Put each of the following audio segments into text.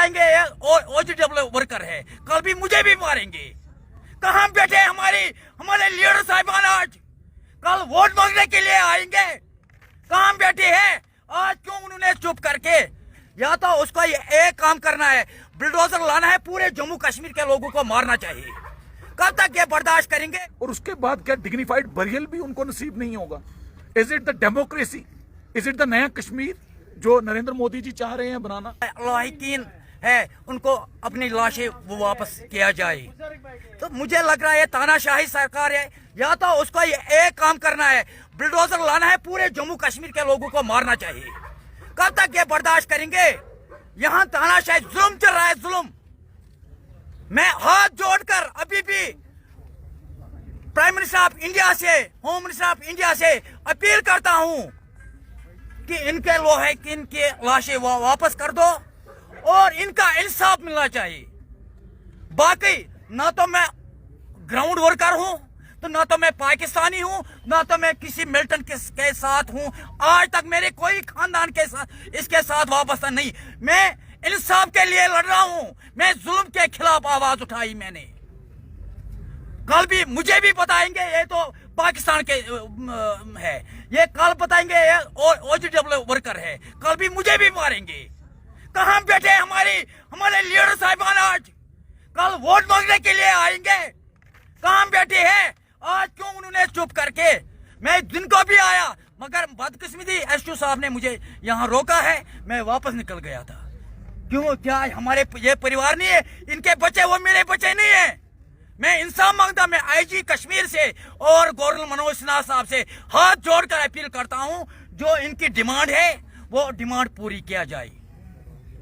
बताएंगे ये OGW worker है, कल भी मुझे भी मारेंगे। कहाँ बैठे हमारे लीडर साहिबान? आज कल वोट मांगने के लिए आएंगे, कहाँ बैठे हैं आज? क्यों उन्होंने चुप करके? या तो उसको एक काम करना है, बुलडोजर लाना है, पूरे जम्मू कश्मीर के लोगों को मारना चाहिए। कब तक ये बर्दाश्त करेंगे? और उसके बाद क्या डिग्निफाइड बरियल भी उनको नसीब नहीं होगा? Is it the democracy? Is it the नया कश्मीर जो नरेंद्र मोदी जी चाह रहे हैं बनाना? लाहिकीन है उनको अपनी लाशें वो वापस किया जाए। तो मुझे लग रहा है तानाशाही सरकार है, या तो उसको एक काम करना है, बुलडोजर लाना है, पूरे जम्मू कश्मीर के लोगों को मारना चाहिए। कब तक ये बर्दाश्त करेंगे? यहाँ तानाशाही जुल्म चल रहा है, जुल्म। मैं हाथ जोड़कर अभी भी प्राइम मिनिस्टर ऑफ इंडिया से, होम मिनिस्टर ऑफ इंडिया से अपील करता हूं कि इनके लोहे की इनके लाशें वापस कर दो और इनका इंसाफ मिलना चाहिए। बाकी ना तो मैं ग्राउंड वर्कर हूं, तो ना तो मैं पाकिस्तानी हूं, ना तो मैं किसी मिलिटेंट के साथ हूं। आज तक मेरे कोई खानदान के साथ इसके साथ वाबस्ता नहीं। मैं इंसाफ के लिए लड़ रहा हूं, मैं जुल्म के खिलाफ आवाज उठाई मैंने। कल भी मुझे भी बताएंगे ये तो पाकिस्तान के है, ये कल बताएंगे ये OGW वर्कर है, कल भी मुझे भी मारेंगे। कहाँ बैठे हमारे लीडर साहिबान? आज कल वोट मांगने के लिए आएंगे, कहाँ बैठे हैं आज? क्यों उन्होंने चुप करके? मैं दिन को भी आया, मगर बदकिस्मती SU साहब ने मुझे यहाँ रोका है, मैं वापस निकल गया था। क्यों? क्या हमारे ये परिवार नहीं है? इनके बच्चे वो मेरे बच्चे नहीं है? मैं इंसाफ मांगता, मैं IG कश्मीर से और गवर्नर मनोज सिन्हा साहब से हाथ जोड़कर अपील करता हूं, जो इनकी डिमांड है वो डिमांड पूरी किया जाए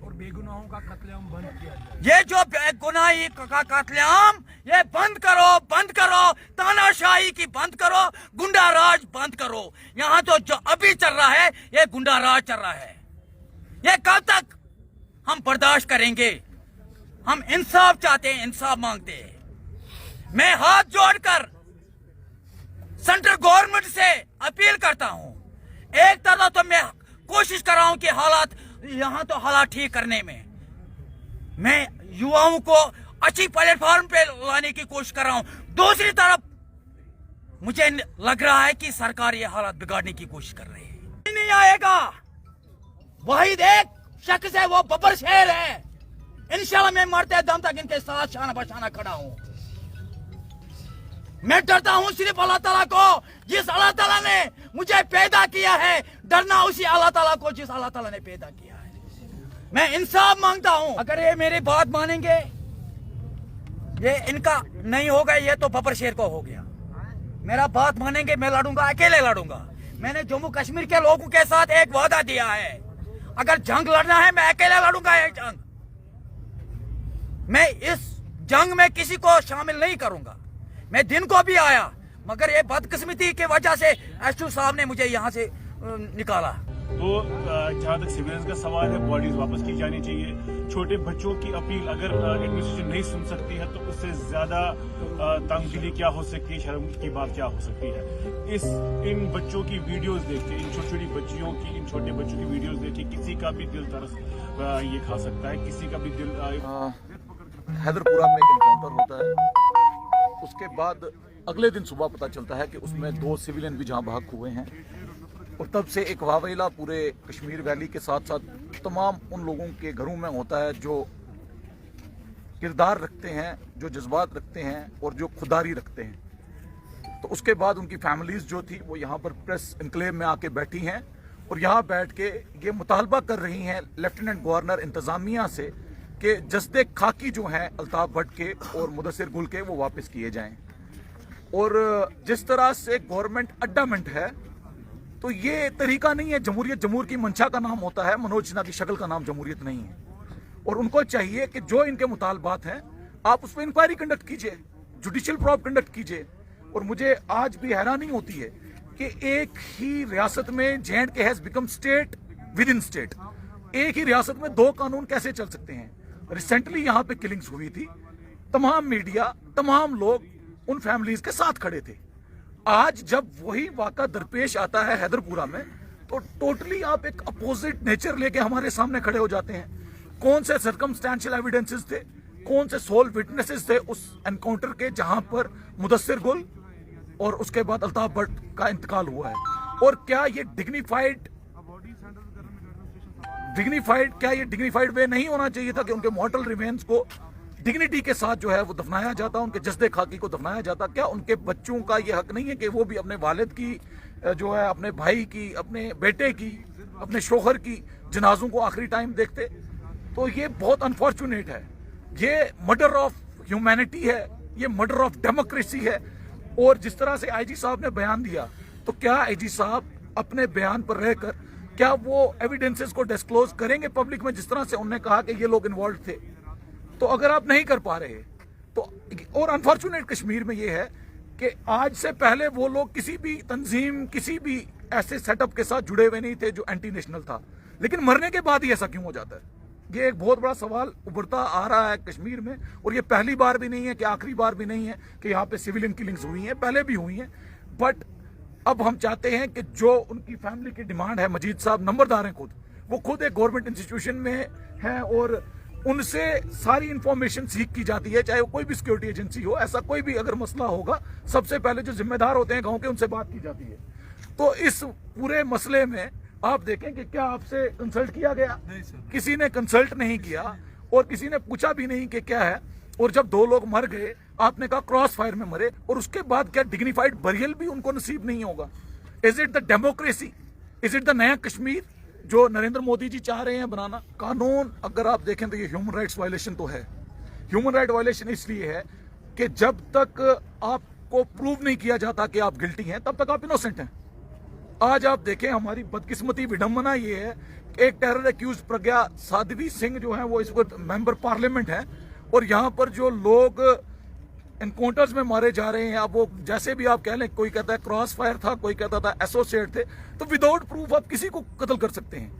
और बेगुनाहों का कत्लेआम बंद किया जाए। ये जो बेगुनाही का कत्लेआम ये बंद करो, तानाशाही की बंद करो, गुंडा राज बंद करो। यहाँ तो जो अभी चल रहा है ये गुंडा राज चल रहा है। ये कब तक हम बर्दाश्त करेंगे? हम इंसाफ चाहते हैं, इंसाफ मांगते हैं। मैं हाथ जोड़कर सेंट्रल गवर्नमेंट से अपील करता हूं। एक तरह तो मैं कोशिश कर रहा हूं कि हालात यहां तो हालात ठीक करने में मैं युवाओं को अच्छी प्लेटफॉर्म पे लाने की कोशिश कर रहा हूं। दूसरी तरफ मुझे लग रहा है कि सरकार ये हालात बिगाड़ने की कोशिश कर रही है। नहीं आएगा, वाहिद एक शख्स है, वो बब्बर शेर है। इंशाल्लाह मैं मरते दम तक इनके साथ शाना बशाना खड़ा हूं। मैं डरता हूं सिर्फ अल्लाह ताला को, जिस अल्लाह ताला ने मुझे पैदा किया है। डरना उसी अल्लाह ताला को जिस अल्लाह ताला ने पैदा किया है। मैं इंसाफ मांगता हूं। अगर ये मेरी बात मानेंगे, ये इनका नहीं होगा, ये तो बब्बर शेर को हो गया। मेरा बात मानेंगे, मैं लड़ूंगा, अकेले लड़ूंगा। मैंने जम्मू कश्मीर के लोगों के साथ एक वादा दिया है, अगर जंग लड़ना है मैं अकेले लड़ूंगा। ये जंग मैं इस जंग में किसी को शामिल नहीं करूंगा। मैं दिन को भी आया, मगर ये बदकिस्मती की वजह से SU साहब ने मुझे यहाँ से निकाला। तो जहाँ तक सिविलियंस का सवाल है, बॉडीज वापस की जानी चाहिए। छोटे बच्चों की अपील अगर एडमिनिस्ट्रेशन नहीं सुन सकती है तो उससे ज्यादा तंगदिली क्या हो सकती है, शर्म की बात क्या हो सकती है? इन बच्चों की वीडियोस देख के, इन छोटी छोटी बच्चियों की, इन छोटे बच्चों की वीडियोस देख के किसी का भी दिल तरस ये खा सकता है, किसी का भी दिल। हैदरपुरा में एक एनकाउंटर होता है, उसके बाद अगले दिन सुबह पता चलता है कि उसमें 2 सिविलियन भी जहां बहक हुए हैं। और तब से एक वावेला पूरे कश्मीर वैली के साथ साथ तमाम उन लोगों के घरों में होता है जो किरदार रखते हैं, जो जज्बात रखते हैं और जो खुदारी रखते हैं। तो उसके बाद उनकी फैमिलीज जो थी वो यहाँ पर प्रेस इनक्लेव में आके बैठी हैं और यहाँ बैठ के ये मुतालबा कर रही हैं लेफ्टिनेंट गवर्नर इंतजामिया से कि जस्दे खाकी जो हैं अल्ताफ भट्ट के और मुदस्सिर गुल के वो वापस किए जाएं। और जिस तरह से गवर्नमेंट अड्डामेंट है, तो ये तरीका नहीं है। जमहूरियत जमहूर की मंशा का नाम होता है, मनोज सिन्हा की शक्ल का नाम जमहूरियत नहीं है। और उनको चाहिए कि जो इनके मुतालबात हैं आप उस पर इंक्वायरी कंडक्ट कीजिए, जुडिशियल प्रॉब कंडक्ट कीजिए। और मुझे आज भी हैरानी होती है कि एक ही रियासत में J&K has become state with in state. एक ही रियासत में 2 कानून कैसे चल सकते हैं? रिसेंटली यहाँ पे किलिंग्स हुई थी, तमाम मीडिया, तमाम लोग उन फैमिलीज के साथ खड़े थे। आज जब वही वाक़ा दरपेश आता है हैदरपुरा में, तो टोटली आप एक अपोजिट नेचर लेके हमारे सामने खड़े हो जाते हैं। कौन से सर्कमस्टेंशियल एविडेंसेस थे, कौन से सोल विटनेसेस थे उस एनकाउंटर के जहां पर मुदस्सिर गुल और उसके बाद अल्ताफ भट्ट का इंतकाल हुआ है, और क्या ये डिग्निफाइड वे नहीं होना चाहिए था कि उनके मॉर्टल रिमेन्स को डिग्निटी के साथ जो है वो दफनाया जाता, उनके जस्दे खाकी को दफनाया जाता? क्या उनके बच्चों का ये हक नहीं है कि वो भी अपने वालिद की जो है, अपने भाई की, अपने बेटे की, अपने शोहर की जनाजों को आखिरी टाइम देखते? तो ये बहुत अनफॉर्चुनेट है, ये मर्डर ऑफ ह्यूमैनिटी है, ये मर्डर ऑफ डेमोक्रेसी है। और जिस तरह से आईजी साहब ने बयान दिया, तो क्या आईजी साहब अपने बयान पर रहकर क्या वो एविडेंसेस को डिस्क्लोज करेंगे पब्लिक में, जिस तरह से उन्होंने कहा कि ये लोग इन्वॉल्व थे? तो अगर आप नहीं कर पा रहे तो, और अनफॉर्चुनेट कश्मीर में ये है कि आज से पहले वो लोग किसी भी तंजीम, किसी भी ऐसे सेटअप के साथ जुड़े हुए नहीं थे जो एंटी नेशनल था, लेकिन मरने के बाद ही ऐसा क्यों हो जाता है? ये एक बहुत बड़ा सवाल उभरता आ रहा है कश्मीर में, और ये पहली बार भी नहीं है कि आखिरी बार भी नहीं है कि यहाँ पे सिविलियन किलिंग्स हुई हैं, पहले भी हुई हैं। बट अब हम चाहते हैं कि जो उनकी फैमिली की डिमांड है, मजीद साहब नंबरदार हैं खुद, वो खुद एक गवर्नमेंट इंस्टीट्यूशन में हैं और उनसे सारी इंफॉर्मेशन सीख की जाती है, चाहे वो कोई भी सिक्योरिटी एजेंसी हो। ऐसा कोई भी अगर मसला होगा, सबसे पहले जो जिम्मेदार होते हैं गांव के, उनसे बात की जाती है। तो इस पूरे मसले में आप देखें कि क्या आपसे कंसल्ट किया गया? किसी ने कंसल्ट नहीं किया और किसी ने पूछा भी नहीं कि क्या है। और जब 2 लोग मर गए, आपने कहा क्रॉस फायर में मरे, और उसके बाद क्या डिग्निफाइड बरियल भी उनको नसीब नहीं होगा? Is it the democracy? Is it the नया कश्मीर जो नरेंद्र मोदी जी चाह रहे हैं बनाना? कानून अगर आप देखें तो ये ह्यूमन राइट्स वायलेशन तो है। ह्यूमन राइट वायलेशन इसलिए है कि जब तक आपको प्रूव नहीं किया जाता कि आप गिल्टी हैं, तब तक आप इनोसेंट हैं। आज आप देखें, हमारी बदकिस्मती, विडंबना ये है कि एक टेरर एक्यूज प्रज्ञा साध्वी सिंह जो है वो इस वक्त मेंबर पार्लियामेंट है, और यहाँ पर जो लोग एनकाउंटर्स में मारे जा रहे हैं, अब वो जैसे भी आप कह लें, कोई कहता है क्रॉस फायर था, कोई कहता था एसोसिएट थे, तो विदाउट प्रूफ आप किसी को कत्ल कर सकते हैं।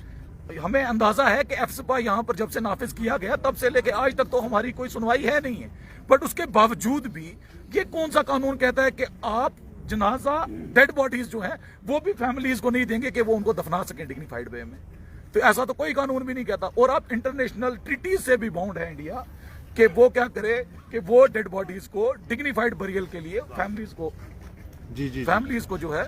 हमें अंदाजा है कि एफसपा यहाँ पर जब से नाफिज किया गया तब से लेके आज तक तो हमारी कोई सुनवाई है नहीं है। बट उसके बावजूद भी ये कौन सा कानून कहता है कि आप जनाजा, डेड बॉडीज जो है वो भी फैमिलीज को नहीं देंगे कि वो उनको दफना सकें डिग्निफाइड वे में? तो ऐसा तो कोई कानून भी नहीं कहता। और आप इंटरनेशनल ट्रीटीज से भी बाउंड है इंडिया कि वो क्या करे कि वो डेड बॉडीज को डिग्निफाइड बरियल के लिए फैमिलीज को जो है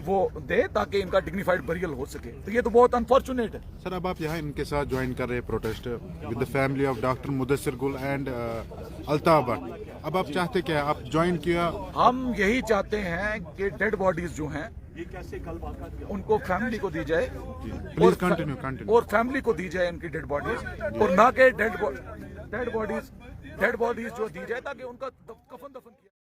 वो दे, ताकि इनका डिग्निफाइड बरियल हो सके। तो ये तो बहुत अनफॉर्चुनेट है। सर, अब आप यहाँ इनके साथ ज्वाइन कर रहे हैं protest with the family of doctor Mudassir गुल एंड अल्ताफ भट्ट, अब आप चाहते क्या? आप ज्वाइन किया? हम यही चाहते हैं कि डेड बॉडीज जो हैं उनको फैमिली को दी जाए, प्लीज कंटिन्यू और फैमिली को दी जाए उनकी डेड बॉडीज, और ना कि डेड बॉडीज जो दी जाए ताकि उनका कफन दफन किया